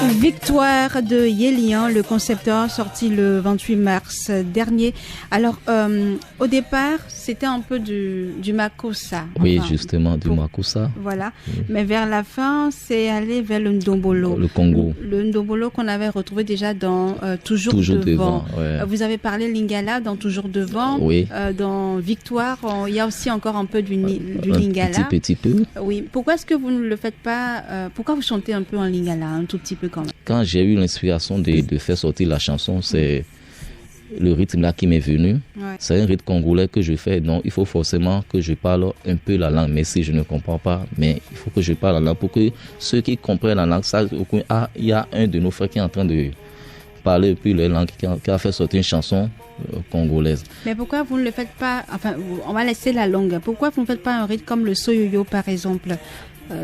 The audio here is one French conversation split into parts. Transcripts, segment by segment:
Victoire de Yélian, le concepteur, sorti le 28 mars dernier. Alors, au départ, c'était un peu du Makossa. Oui, justement, du Makossa. Voilà. Oui. Mais vers la fin, c'est allé vers le Ndombolo. Le Congo. Le Ndombolo qu'on avait retrouvé déjà dans Toujours devant. Ouais. Vous avez parlé Lingala dans Toujours devant. Oui. Dans Victoire, il y a aussi encore un peu du Lingala. Petit peu. Oui. Pourquoi est-ce que vous ne le faites pas pourquoi vous chantez un peu en Lingala, un tout petit peu quand même? Quand j'ai eu l'inspiration de faire sortir la chanson, c'est le rythme là qui m'est venu. Ouais. C'est un rythme congolais que je fais, donc il faut forcément que je parle un peu la langue. Mais si je ne comprends pas, mais il faut que je parle la langue pour que ceux qui comprennent la langue sachent il y a un de nos frères qui est en train de parler puis la langue qui a fait sortir une chanson congolaise. Mais pourquoi vous ne le faites pas, enfin on va laisser la langue, pourquoi vous ne faites pas un rythme comme le Soyoyo par exemple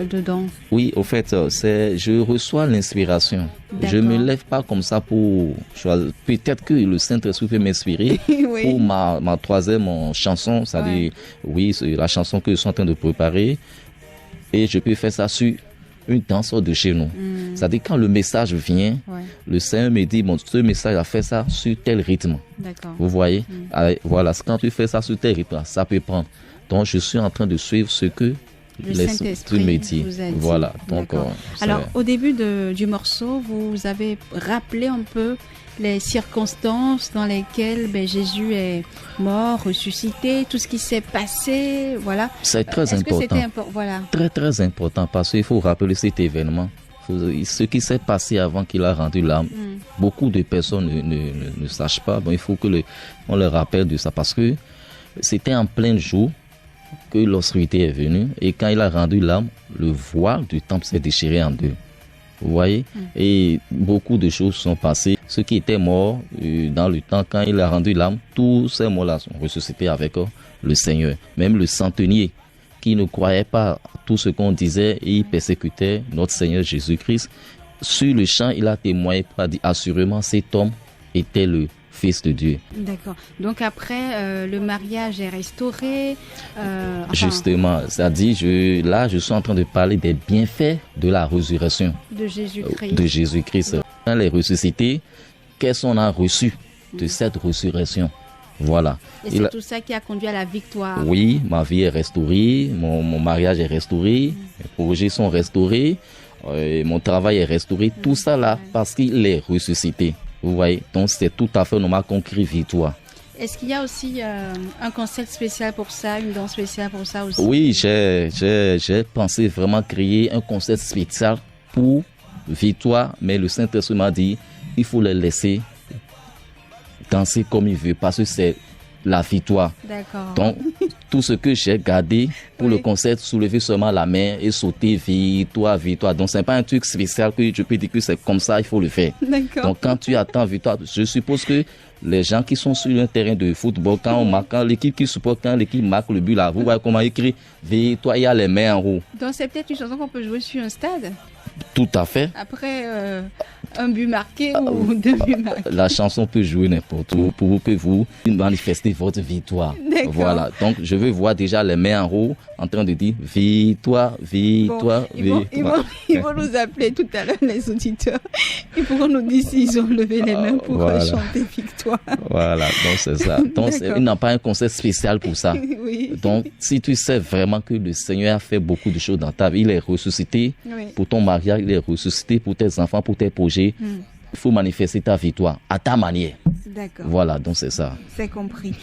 dedans? Oui, au fait, je reçois l'inspiration. Je ne me lève pas comme ça pour choisir. Peut-être que le Saint-Esprit peut m'inspirer oui. Pour ma troisième chanson, c'est-à-dire, oui, c'est la chanson que je suis en train de préparer. Et je peux faire ça sur une danse de chez nous. C'est-à-dire, quand le message vient, le Seigneur me dit, bon, ce message a fait ça sur tel rythme. Vous voyez? Voilà, quand tu fais ça sur tel rythme, ça peut prendre. Donc, je suis en train de suivre ce que le Saint-Esprit vous a dit. Voilà. Donc, alors, au début du morceau, vous avez rappelé un peu les circonstances dans lesquelles Jésus est mort, ressuscité, tout ce qui s'est passé, voilà. C'est très important. Voilà. Très, très important parce qu'il faut rappeler cet événement. Ce qui s'est passé avant qu'il a rendu l'âme, beaucoup de personnes ne sachent pas. Bon, il faut que on leur rappelle de ça parce que c'était en plein jour que l'obscurité est venue et quand il a rendu l'âme, le voile du temple s'est déchiré en deux. Vous voyez? Et beaucoup de choses sont passées. Ceux qui étaient morts dans le temps, quand il a rendu l'âme, tous ces morts-là sont ressuscités avec le Seigneur. Même le centenier qui ne croyait pas tout ce qu'on disait et il persécutait notre Seigneur Jésus-Christ. Sur le champ, il a témoigné pour dire assurément cet homme était le Fils de Dieu. D'accord. Donc après, le mariage est restauré. Justement, c'est-à-dire, je suis en train de parler des bienfaits de la résurrection. De Jésus-Christ. De Jésus-Christ. Quand les ressuscités, qu'est-ce qu'on a reçu de cette résurrection? Voilà. Et c'est tout ça qui a conduit à la victoire. Oui, ma vie est restaurée, mon mariage est restauré, mes projets sont restaurés, mon travail est restauré. Tout ça là, parce qu'il est ressuscité. Vous voyez, donc c'est tout à fait normal qu'on crie victoire. Est-ce qu'il y a aussi un concert spécial pour ça, une danse spéciale pour ça aussi? Oui, j'ai pensé vraiment créer un concert spécial pour victoire, mais le Saint-Esprit m'a dit, il faut les laisser danser comme il veut parce que c'est la victoire. D'accord. Donc, tout ce que j'ai gardé pour le concert, soulever seulement la main et sauter victoire, victoire. Donc, c'est pas un truc spécial que je peux dire que c'est comme ça, il faut le faire. D'accord. Donc, quand tu attends victoire, je suppose que les gens qui sont sur un terrain de football, quand on marque, quand l'équipe qui supporte, quand l'équipe marque le but là, vous voyez comment il crie victoire, il y a les mains en haut. Donc, c'est peut-être une chanson qu'on peut jouer sur un stade? Tout à fait. Après un but marqué ou deux buts marqués. La chanson peut jouer n'importe où pour que vous manifestez votre victoire. D'accord. Voilà. Donc, je veux voir déjà les mains en haut en train de dire victoire, victoire, victoire. Ils vont nous appeler tout à l'heure, les auditeurs. Ils pourront nous dire s'ils ont levé les mains pour chanter victoire. Voilà. Donc, c'est ça. Donc, il n'a pas un concert spécial pour ça. Oui. Donc, si tu sais vraiment que le Seigneur a fait beaucoup de choses dans ta vie, il est ressuscité pour ton mariage, il est ressuscité pour tes enfants, pour tes projets. Il faut manifester ta victoire à ta manière. D'accord. Voilà, donc c'est ça. C'est compris.